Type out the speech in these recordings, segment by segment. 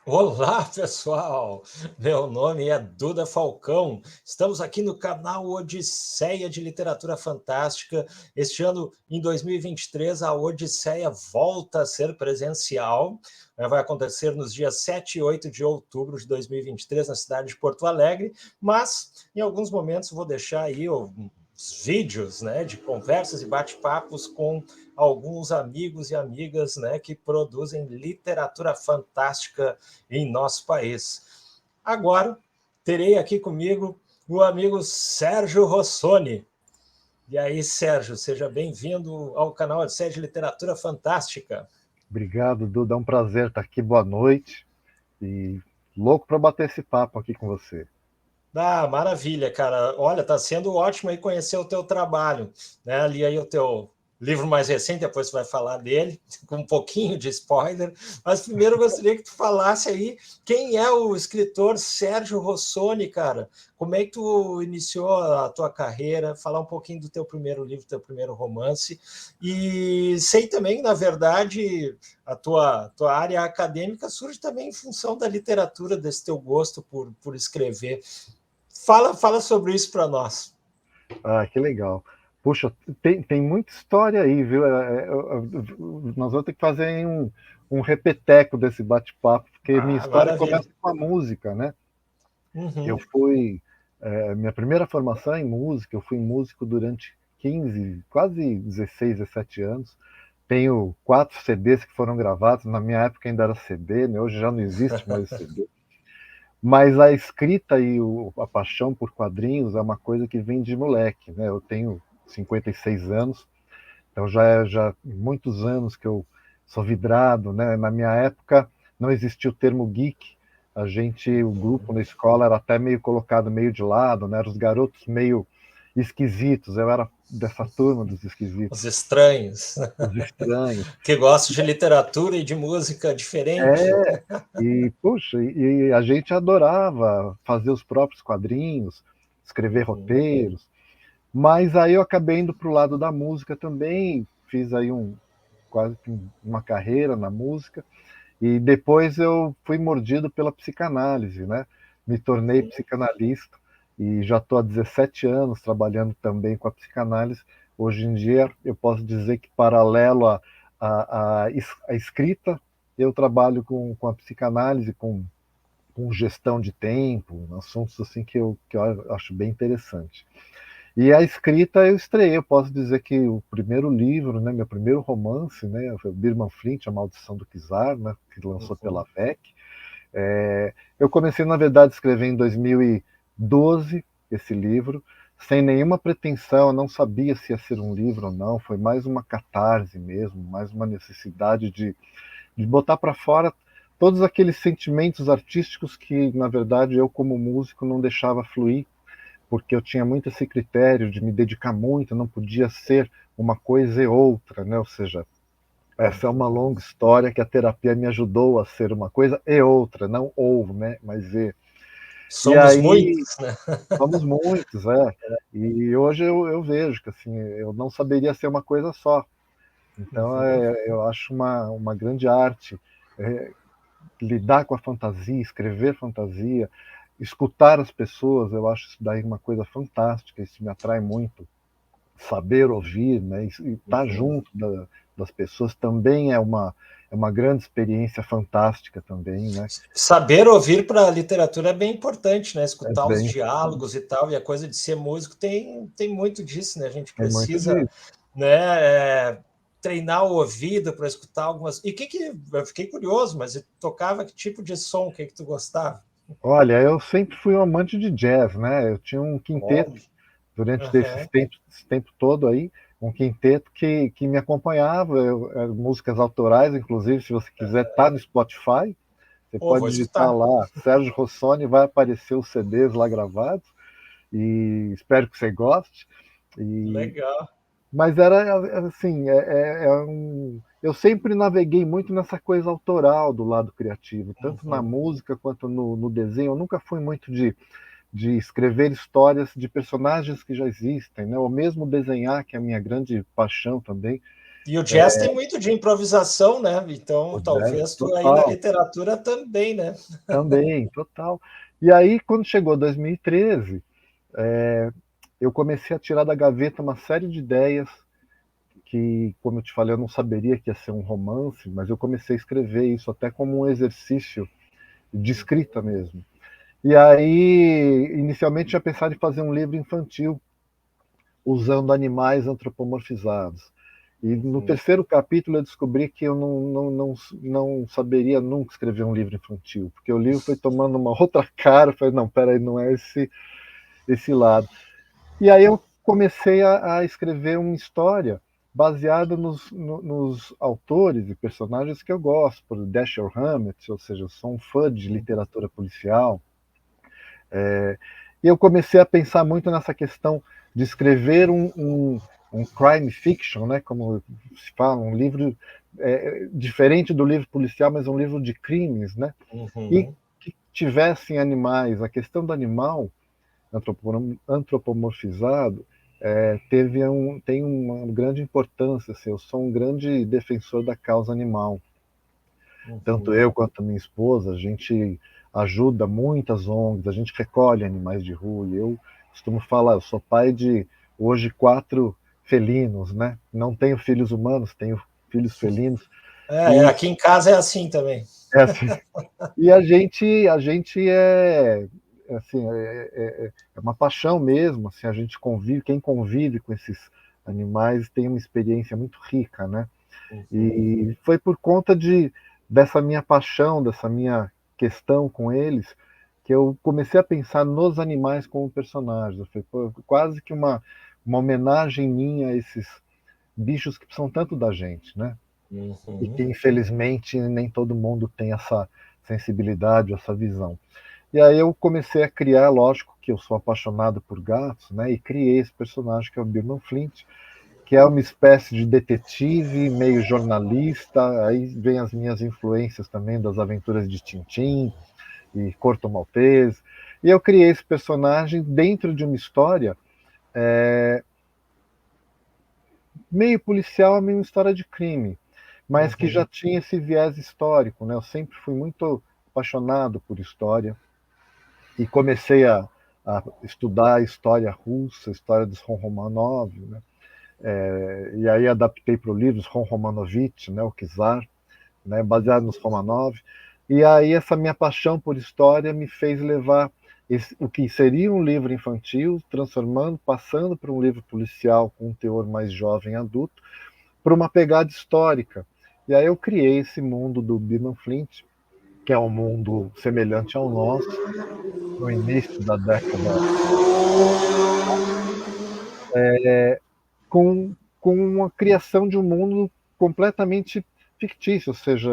Olá, pessoal! Meu nome é Duda Falcão. Estamos aqui no canal Odisseia de Literatura Fantástica. Este ano, em 2023, a Odisseia volta a ser presencial. Vai acontecer nos dias 7 e 8 de outubro de 2023, na cidade de Porto Alegre, mas em alguns momentos vou deixar aí os vídeos, né, de conversas e bate-papos com alguns amigos e amigas, né, que produzem literatura fantástica em nosso país. Agora, terei aqui comigo o amigo Sérgio Rossoni. E aí, Sérgio, seja bem-vindo ao canal Odisseia de Literatura Fantástica. Obrigado, Duda. É um prazer estar aqui. Boa noite. E louco para bater esse papo aqui com você. Ah, maravilha, cara. Olha, tá sendo ótimo aí conhecer o teu trabalho, né? Ali aí o teu livro mais recente, depois você vai falar dele, com um pouquinho de spoiler. Mas primeiro eu gostaria que tu falasse aí quem é o escritor Sérgio Rossoni, cara. Como é que tu iniciou a tua carreira? Falar um pouquinho do teu primeiro livro, teu primeiro romance. E sei também, na verdade, a tua área acadêmica surge também em função da literatura, desse teu gosto por escrever. Fala sobre isso para nós. Ah, que legal. Puxa, tem muita história aí, viu? Nós vamos ter que fazer um repeteco desse bate-papo, porque minha Ah, história maravilha. começa com a música, né? Eu Uhum. fui... minha primeira formação é em música, eu fui músico durante 15, quase 16, 17 anos. Tenho 4 CDs que foram gravados, na minha época ainda era CD, né? Hoje já não existe mais o CD. Mas a escrita e a paixão por quadrinhos é uma coisa que vem de moleque, né? Eu tenho 56 anos, então já muitos anos que eu sou vidrado, né? Na minha época não existia o termo geek. O grupo na escola era até meio colocado meio de lado, né? Eram os garotos meio esquisitos. Eu era dessa turma dos Os esquisitos, estranhos, os estranhos. que gostam de literatura e de música diferente. É, e, puxa, e a gente adorava fazer os próprios quadrinhos, escrever Uhum. roteiros, mas aí eu acabei indo para o lado da música também, fiz aí quase que uma carreira na música, e depois eu fui mordido pela psicanálise, né? Me tornei psicanalista e já estou há 17 anos trabalhando também com a psicanálise. Hoje em dia, eu posso dizer que, paralelo à escrita, eu trabalho com a psicanálise, com gestão de tempo, assuntos assim que eu acho bem interessante. E a escrita eu estreiei, eu posso dizer que o primeiro livro, né, meu primeiro romance, né, foi o Birman Flint, A Maldição do Kizar, né, que lançou pela Uhum. VEC. Eu comecei, na verdade, a escrever em 2012 esse livro, sem nenhuma pretensão, eu não sabia se ia ser um livro ou não, foi mais uma catarse mesmo, mais uma necessidade de botar para fora todos aqueles sentimentos artísticos que, na verdade, eu como músico não deixava fluir, porque eu tinha muito esse critério de me dedicar muito, não podia ser uma coisa e outra, né? Ou seja, essa é uma longa história que a terapia me ajudou a ser uma coisa e outra, não ou, né? Mas e. E Somos aí, muitos, né? somos muitos, é. E hoje eu vejo que assim, eu não saberia ser uma coisa só. Então, Uhum. eu acho uma grande arte lidar com a fantasia, escrever fantasia, escutar as pessoas, eu acho isso daí uma coisa fantástica, isso me atrai muito. Saber ouvir, né, e estar Uhum. junto das pessoas também é uma grande experiência fantástica também, né? Saber ouvir para a literatura é bem importante, né? É Escutar os bem importante, diálogos e tal, e a coisa de ser músico tem muito disso, né? A gente é muito precisa, disso. né, treinar o ouvido para escutar algumas. E que eu fiquei curioso, mas tocava que tipo de som, que tu gostava? Olha, eu sempre fui um amante de jazz, né? Eu tinha um quinteto Óbvio. durante Aham. esse tempo todo aí, um quinteto que me acompanhava, músicas autorais, inclusive, se você quiser, tá no Spotify, você Pô, pode vou digitar escutar. lá, Sérgio Rossoni, vai aparecer os CDs lá gravados, e espero que você goste. E, Legal. mas era assim, eu sempre naveguei muito nessa coisa autoral do lado criativo, tanto na Uhum. música quanto no desenho. Eu nunca fui muito de escrever histórias de personagens que já existem, né? Ou mesmo desenhar, que é a minha grande paixão também. E o jazz tem muito de improvisação, né? Então, O jazz, talvez tu aí na total, literatura também, né? também, total. E aí, quando chegou 2013, eu comecei a tirar da gaveta uma série de ideias que, como eu te falei, eu não saberia que ia ser um romance, mas eu comecei a escrever isso até como um exercício de escrita mesmo. E aí, inicialmente, tinha pensado em fazer um livro infantil, usando animais antropomorfizados. E no terceiro capítulo eu descobri que eu não saberia nunca escrever um livro infantil, porque o livro foi tomando uma outra cara, eu falei, não, peraí, não é esse lado. E aí eu comecei a escrever uma história baseada nos autores e personagens que eu gosto, por Dashiell Hammett, ou seja, eu sou um fã de literatura policial. E eu comecei a pensar muito nessa questão de escrever um crime fiction, né, como se fala, um livro diferente do livro policial, mas um livro de crimes, né, e que tivessem animais. A questão do animal antropomorfizado tem uma grande importância. Assim, eu sou um grande defensor da causa animal. Tanto eu quanto a minha esposa, a gente ajuda muitas ONGs, a gente recolhe animais de rua. E eu costumo falar, eu sou pai de hoje 4 felinos, né? Não tenho filhos humanos, tenho filhos felinos. E Aqui em casa é assim também. é assim, e a gente assim, é uma paixão mesmo, assim, a gente convive, quem convive com esses animais tem uma experiência muito rica, né? E foi por conta dessa minha paixão, dessa minha questão com eles, que eu comecei a pensar nos animais como personagens. Foi quase que uma homenagem minha a esses bichos que precisam tanto da gente, né? E que infelizmente nem todo mundo tem essa sensibilidade, essa visão. E aí eu comecei a criar, lógico que eu sou apaixonado por gatos, né? E criei esse personagem que é o Birman Flint, que é uma espécie de detetive, meio jornalista. Aí vem as minhas influências também das aventuras de Tintin e Corto Maltese. E eu criei esse personagem dentro de uma história meio policial, meio história de crime, mas que já tinha esse viés histórico, né? Eu sempre fui muito apaixonado por história e comecei a estudar a história russa, a história dos Romanov, né? E aí adaptei para o livro Ron Romanovich, né, o Czar, né, baseado nos Romanov. E aí essa minha paixão por história me fez levar o que seria um livro infantil, passando para um livro policial com um teor mais jovem, adulto, para uma pegada histórica. E aí eu criei esse mundo do Birman Flint, que é um mundo semelhante ao nosso, no início da década, com uma criação de um mundo completamente fictício, ou seja,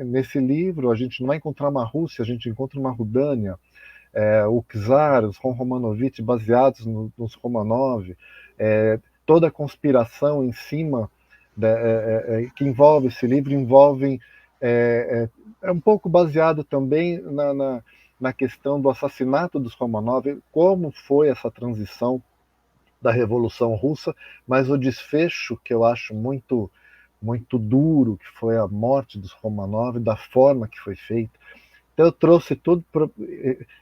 nesse livro a gente não vai encontrar uma Rússia, a gente encontra uma Rudânia, o Czar, os Romanovich baseados nos Romanov, toda a conspiração em cima que envolve esse livro envolve um pouco baseado também na questão do assassinato dos Romanov, como foi essa transição da Revolução Russa, mas o desfecho que eu acho muito muito duro, que foi a morte dos Romanov, da forma que foi feita. Então eu trouxe tudo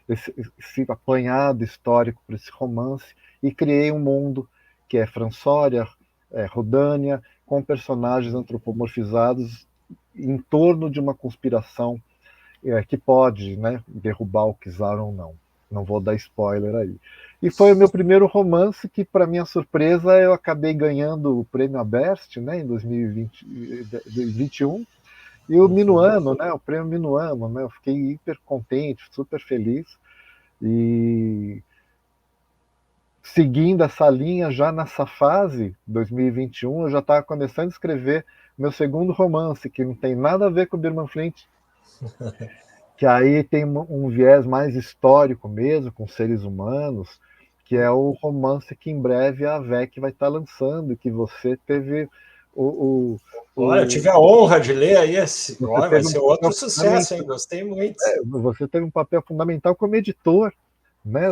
esse apanhado histórico para esse romance e criei um mundo que é Fransória, Rodânia, com personagens antropomorfizados em torno de uma conspiração que pode, né, derrubar o Czar ou não. Não vou dar spoiler aí. E foi o meu primeiro romance que, para minha surpresa, eu acabei ganhando o prêmio Aberst, né, em 2021. E o Minuano, né, o prêmio Minuano, né, eu fiquei hiper contente, super feliz. E seguindo essa linha, já nessa fase, 2021, eu já estava começando a escrever meu segundo romance, que não tem nada a ver com o Birman Flint, que aí tem um viés mais histórico mesmo, com seres humanos, que é o romance que em breve a VEC vai estar lançando, que você teve o, Olha, eu o tive a honra de ler aí esse. você Olha, vai teve um ser papel outro sucesso, hein? fundamental, Gostei muito. você teve um papel fundamental como editor, né,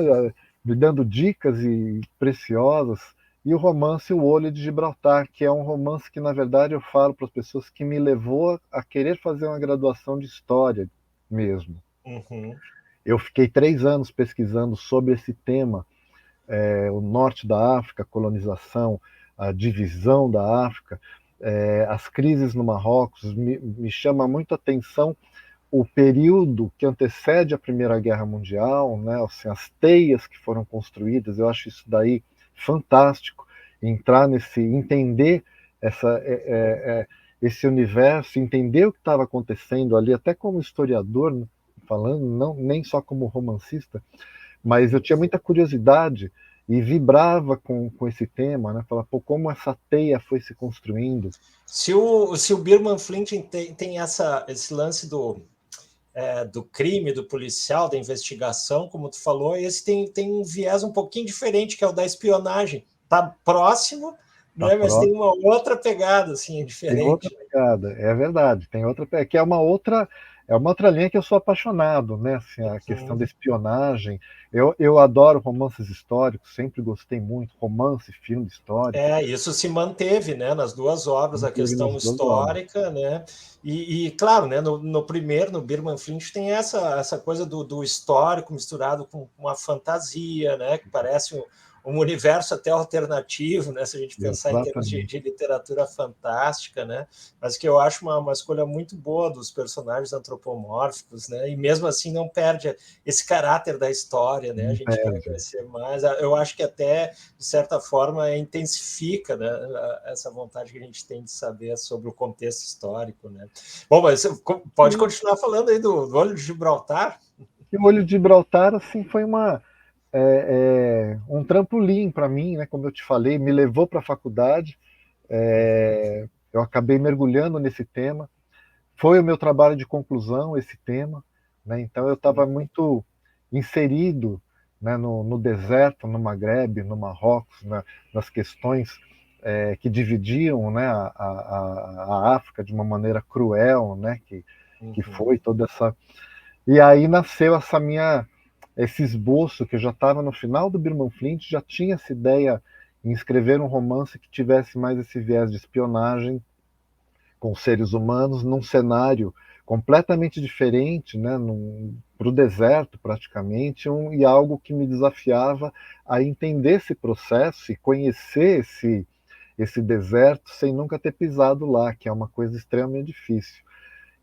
me dando dicas e preciosas e o romance O Olho de Gibraltar, que é um romance que, na verdade, eu falo para as pessoas que me levou a querer fazer uma graduação de história mesmo. Uhum. Eu fiquei 3 anos pesquisando sobre esse tema, o norte da África, a colonização, a divisão da África, as crises no Marrocos. Me chama muito a atenção o período que antecede a Primeira Guerra Mundial, né? Assim, as teias que foram construídas. Eu acho isso daí fantástico, entrar entender esse universo, entender o que estava acontecendo ali, até como historiador, né, falando, não nem só como romancista, mas eu tinha muita curiosidade e vibrava com esse tema, né? Falar, pô, como essa teia foi se construindo. Se o Birman Flint tem esse lance do crime, do policial, da investigação, como tu falou, esse tem um viés um pouquinho diferente, que é o da espionagem. Tá próximo, Tá né, mas tem próximo, uma outra pegada, assim, tem outra diferente. pegada, é verdade, tem outra, que é uma outra linha que eu sou apaixonado, né? Assim, a questão da Uhum. espionagem. Eu adoro romances históricos, sempre gostei muito, romance, filme histórico, Isso se manteve, né, nas duas obras, não a teve nas questão duas obras. histórica, né, claro, né, no primeiro, no Birman Flint, tem essa coisa do histórico misturado com uma fantasia, né, que parece um universo até alternativo, né, se a gente pensar em termos de, Exatamente. de literatura fantástica, né, mas que eu acho uma escolha muito boa dos personagens antropomórficos, né, e mesmo assim não perde esse caráter da história, né, a Não gente quer perde. conhecer mais, eu acho que até de certa forma, intensifica, né, essa vontade que a gente tem de saber sobre o contexto histórico. Né? Bom, mas você pode Sim. continuar falando aí do Olho de Gibraltar? E o Olho de Gibraltar, assim, foi um trampolim para mim, né? Como eu te falei, me levou para a faculdade. Eu acabei mergulhando nesse tema. Foi o meu trabalho de conclusão esse tema, né? Então eu estava muito inserido, né, no deserto, no Maghreb, no Marrocos, nas questões que dividiam, né, a África de uma maneira cruel, né, que Uhum. foi toda essa. E aí nasceu esse esboço que eu já estava no final do Birman Flint, já tinha essa ideia em escrever um romance que tivesse mais esse viés de espionagem com seres humanos num cenário completamente diferente, né, para o deserto praticamente, e algo que me desafiava a entender esse processo e conhecer esse deserto sem nunca ter pisado lá, que é uma coisa extremamente difícil.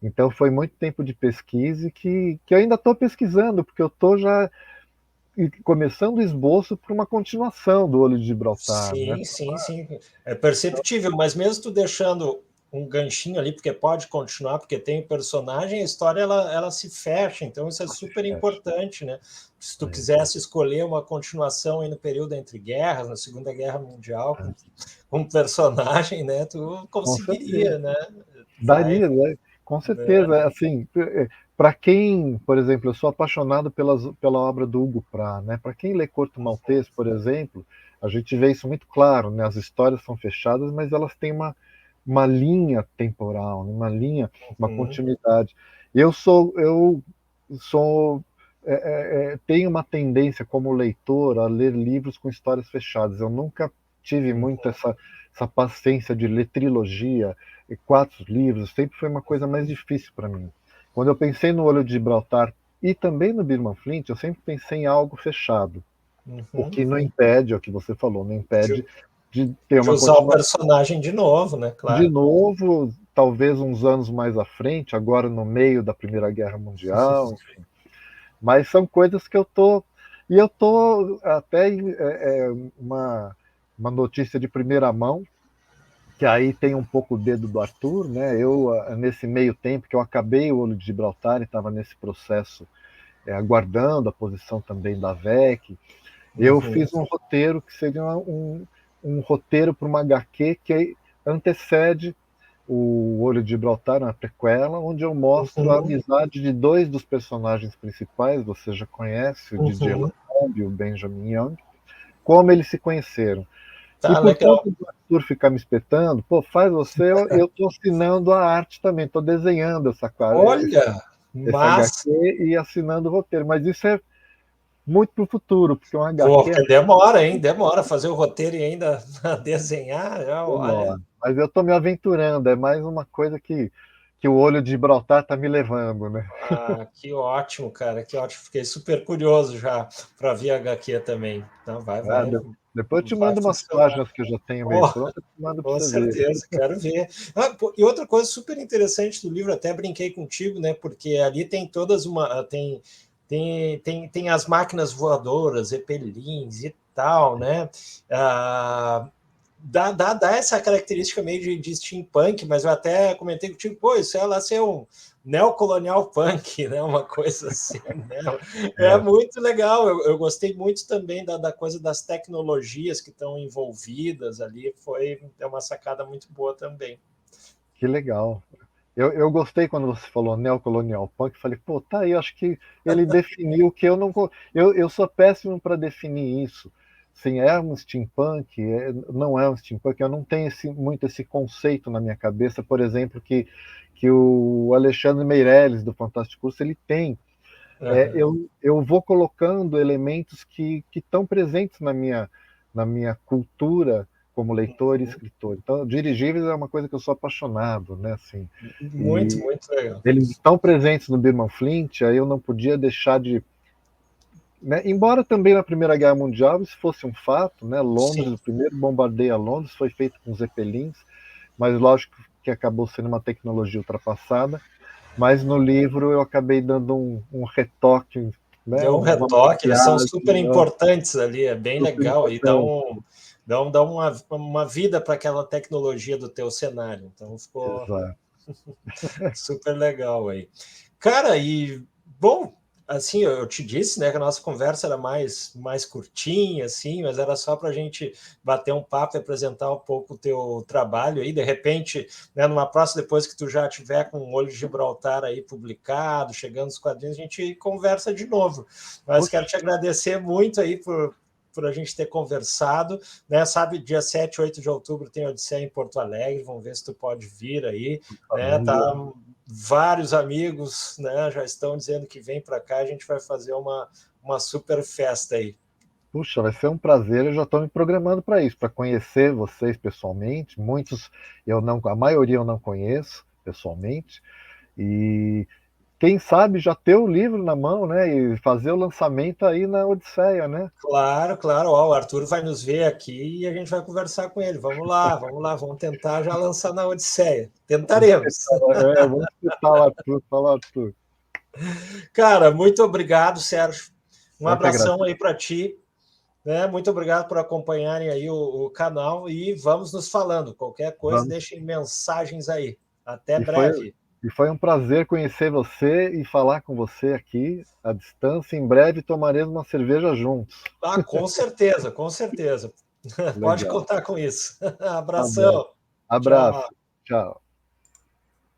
Então foi muito tempo de pesquisa que eu ainda estou pesquisando, porque eu estou já começando o esboço para uma continuação do Olho de Gibraltar, né? Sim, sim, sim. É perceptível, mas mesmo tu deixando um ganchinho ali, porque pode continuar, porque tem personagem, a história ela se fecha, então isso é Se super fecha. importante, né? Se tu É, quisesse escolher uma continuação aí no período entre guerras, na Segunda Guerra Mundial, com é. um personagem, né? Tu Com certeza. conseguiria, né? Vai, Daria, né? Com né? certeza. Assim, para quem, por exemplo, eu sou apaixonado pela obra do Hugo Pratt, né? Para quem lê Corto Maltese, por exemplo, a gente vê isso muito claro, né? As histórias são fechadas, mas elas têm uma linha temporal, né? Uma Uhum. continuidade. Eu sou tenho uma tendência como leitor a ler livros com histórias fechadas. Eu nunca tive Uhum. muito essa paciência de ler trilogia e 4 livros, sempre foi uma coisa mais difícil para mim. Quando eu pensei no Olho de Gibraltar e também no Birman Flint, eu sempre pensei em algo fechado, o Uhum. que não impede, é o que você falou, não impede de ter De uma usar o continuação personagem de novo, né? de Claro. novo, talvez uns anos mais à frente, agora no meio da Primeira Guerra Mundial, enfim. Mas são coisas que eu tô até uma notícia de primeira mão, que aí tem um pouco o dedo do Arthur, né? Eu, nesse meio tempo que eu acabei o Olho de Gibraltar e estava nesse processo, aguardando a posição também da VEC, eu Uhum. fiz um roteiro que seria um roteiro para uma HQ que antecede o Olho de Gibraltar, uma prequela, onde eu mostro a Uhum. amizade de 2 dos personagens principais, você já conhece, o DJ Uhum. Lacombe e o Benjamin Young, como eles se conheceram. E Tá por legal. conta do Arthur ficar me espetando, pô, faz você, eu estou assinando a arte também, estou desenhando essa Olha, HQ massa. e assinando o roteiro. Mas isso muito para o futuro, porque um HQ Porque demora, hein? Demora fazer o roteiro e ainda desenhar. demora. Mas eu estou me aventurando, é mais uma coisa que o olho de Gibraltar está me levando, né? Ah, que ótimo, cara, que ótimo. Fiquei super curioso já para ver a HQ também. Então, Ah, depois eu te vai mando umas funcionar. páginas que eu já tenho meio Oh, prontas, te mando para com você ver. certeza, quero ver. E outra coisa super interessante do livro, até brinquei contigo, né? Porque ali tem todas uma. Tem as máquinas voadoras, zeppelins e tal, né? Ah, dá essa característica meio de steampunk, mas eu até comentei contigo, pô, isso é lá ser um neocolonial punk, né? Uma coisa assim, né? É É, muito legal. Eu gostei muito também da coisa das tecnologias que estão envolvidas ali. É uma sacada muito boa também. que legal. Eu gostei quando você falou neocolonial punk, falei, pô, tá aí, acho que ele definiu o que eu não. Eu sou péssimo para definir isso. Sim, é um steampunk, não é um steampunk, eu não tenho muito esse conceito na minha cabeça, por exemplo, que o Alexandre Meirelles, do Fantástico Curso, ele tem. Uhum. Eu vou colocando elementos que estão presentes na minha cultura como leitor e escritor. Então, dirigíveis é uma coisa que eu sou apaixonado, né? Assim, Muito, e muito legal. eles estão presentes no Birman Flint, aí eu não podia deixar de. Né? Embora também na Primeira Guerra Mundial isso fosse um fato, né? Sim. Londres, o primeiro bombardeio a Londres foi feito com zeppelins, mas lógico que acabou sendo uma tecnologia ultrapassada. Mas no livro eu acabei dando um retoque, né? Deu um Uma retoque, eles são maquiagem, super né? importantes ali, é bem Super legal. E importante. dá uma vida para aquela tecnologia do teu cenário. Então ficou Exato. super legal aí. Cara, e bom, assim, eu te disse, né, que a nossa conversa era mais curtinha, assim, mas era só para a gente bater um papo e apresentar um pouco o teu trabalho aí. De repente, né, numa próxima, depois que tu já tiver com o Olho de Gibraltar aí publicado, chegando os quadrinhos, a gente conversa de novo. Mas Poxa, quero te agradecer muito aí por a gente ter conversado, né? Sabe, dia 7, 8 de outubro tem Odisseia em Porto Alegre, vamos ver se tu pode vir aí, né? Tá, família. vários amigos, né, já estão dizendo que vem para cá, a gente vai fazer uma super festa aí. Puxa, vai ser um prazer. Eu já estou me programando para isso, para conhecer vocês pessoalmente. Muitos eu não, a maioria eu não conheço pessoalmente. E quem sabe já ter o livro na mão, né? E fazer o lançamento aí na Odisseia, né? Claro, claro, ó, o Arthur vai nos ver aqui e a gente vai conversar com ele. Vamos lá, vamos tentar já lançar na Odisseia. Tentaremos. Vamos escutar o Arthur, fala Arthur. Cara, muito obrigado, Sérgio. Um Eu que abração agradeço. aí para ti, né? Muito obrigado por acompanharem aí o canal e vamos nos falando. Qualquer coisa, Vamos. deixem mensagens aí. Até E foi, breve. e foi um prazer conhecer você e falar com você aqui à distância. Em breve tomaremos uma cerveja juntos. Ah, com certeza, com certeza. Pode Legal. contar com isso. Tá bom. Abração. Abraço. Tchau. Tchau.